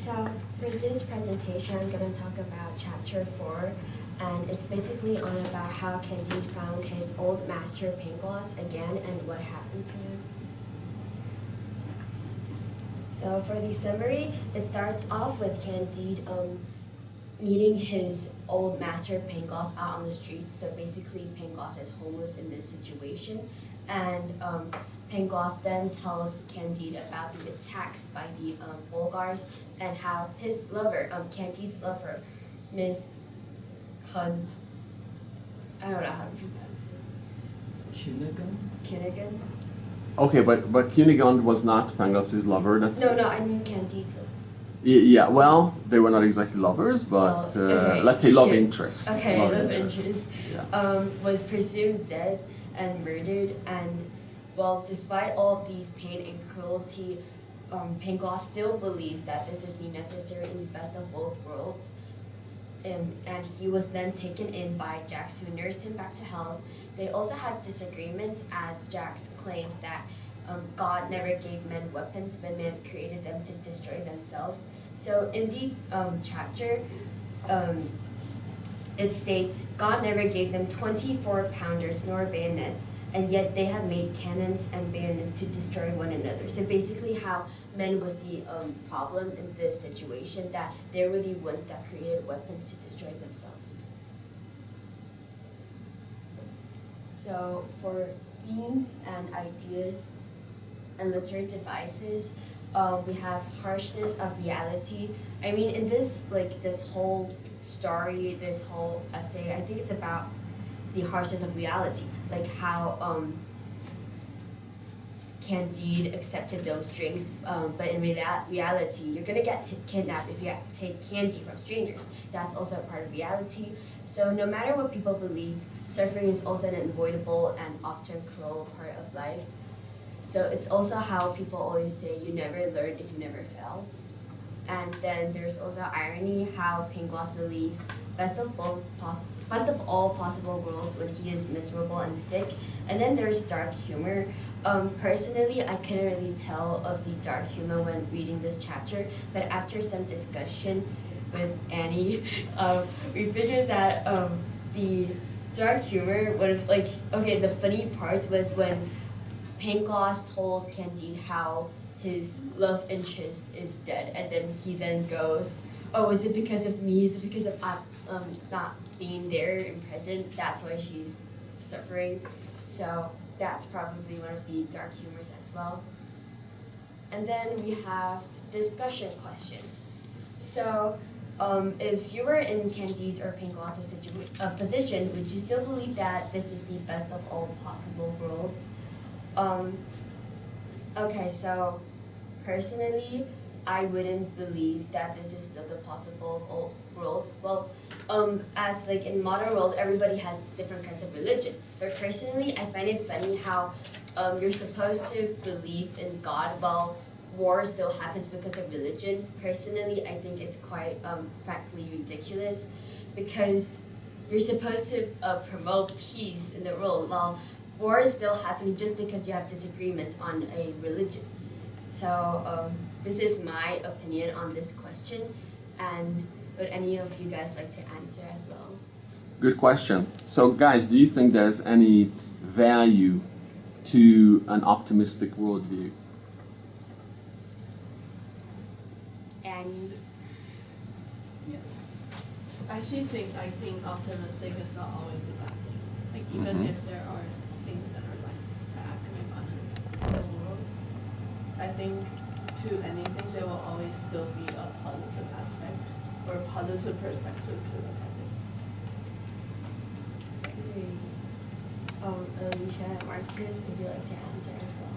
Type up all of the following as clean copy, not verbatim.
So for this presentation, I'm going to talk about Chapter 4, and it's basically on about how Candide found his old master Pangloss again and what happened to him. So for the summary, it starts off with Candide meeting his old master Pangloss out on the streets. So basically Pangloss is homeless in this situation, and Pangloss then tells Candide about the attacks by the Bulgars and how his lover, Candide's lover, Miss Kun, I don't know how to pronounce it. Kinnigan? Okay, but Cunigund was not Pangloss's lover. That's No, I mean Candide's lover. Yeah, well, they were not exactly lovers, but okay, let's say love interest. Okay, love interest. Yeah. Was presumed dead and murdered, and well, despite all of these pain and cruelty, Pangloss still believes that this is the necessary and best of both worlds. And he was then taken in by Jax, who nursed him back to health. They also had disagreements, as Jax claims that God never gave men weapons, but men created them to destroy themselves. So in the chapter, it states, God never gave them 24-pounders nor bayonets, and yet they have made cannons and bayonets to destroy one another. So basically how men was the problem in this situation, that they were the ones that created weapons to destroy themselves. So for themes and ideas and literary devices, we have harshness of reality. I mean, in this whole story, this whole essay, I think it's about the harshness of reality, like how Candide accepted those drinks, but in reality, you're gonna get kidnapped if you take candy from strangers. That's also a part of reality. So no matter what people believe, suffering is also an unavoidable and often cruel part of life. So it's also how people always say, you never learn if you never fail. And then there's also irony, how Pangloss believes best of all possible worlds when he is miserable and sick. And then there's dark humor. Personally, I couldn't really tell of the dark humor when reading this chapter, but after some discussion with Annie, we figured that the dark humor would have, the funny parts was when Pangloss told Candide how his love interest is dead, and then he then goes, oh, is it because of me? Is it because of not being there and present? That's why she's suffering. So that's probably one of the dark humors as well. And then we have discussion questions. So if you were in Candide's or Pangloss's position, would you still believe that this is the best of all possible worlds? Okay, so personally, I wouldn't believe that this is still the possible world. Well, as in modern world, everybody has different kinds of religion. But personally, I find it funny how you're supposed to believe in God while war still happens because of religion. Personally, I think it's quite frankly ridiculous, because you're supposed to promote peace in the world while war is still happening just because you have disagreements on a religion. So this is my opinion on this question, and would any of you guys like to answer as well? Good question. So guys, do you think there's any value to an optimistic worldview? Annie? Yes. I think optimistic is not always a bad thing. Like even if there are things that are bad going on in the world, I think to anything there will always still be a positive aspect or a positive perspective to look at it. Alicia, Marcus, would you like to answer as well?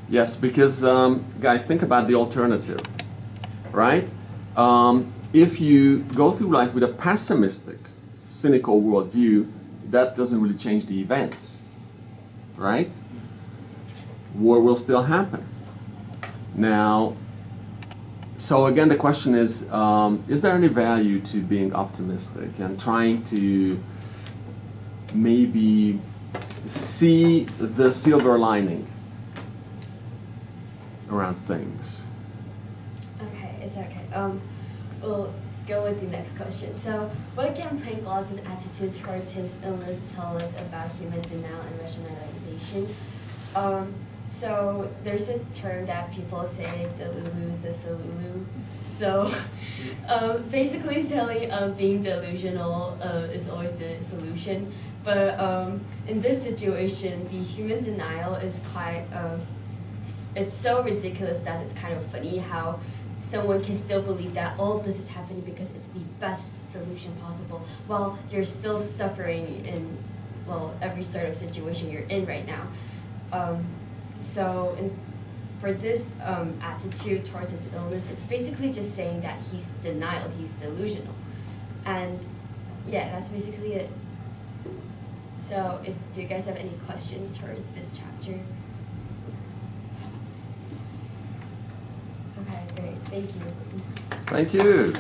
Yes, because guys, think about the alternative, right? If you go through life with a pessimistic, cynical worldview, that doesn't really change the events, right? War will still happen. Now, so again, the question is there any value to being optimistic and trying to maybe see the silver lining around things? Okay, It's okay. We'll go with the next question. So, what can Pangloss's attitude towards his illness tell us about human denial and rationalization? So, there's a term that people say, delulu is the solulu. So, basically saying being delusional is always the solution. But in this situation, the human denial is quite, it's so ridiculous that it's kind of funny how someone can still believe that all of this is happening because it's the best solution possible, while you're still suffering in, well, every sort of situation you're in right now. For this attitude towards his illness, it's basically just saying that he's denial, he's delusional. And yeah, that's basically it. So do you guys have any questions towards this chapter? Okay, great, thank you. Thank you.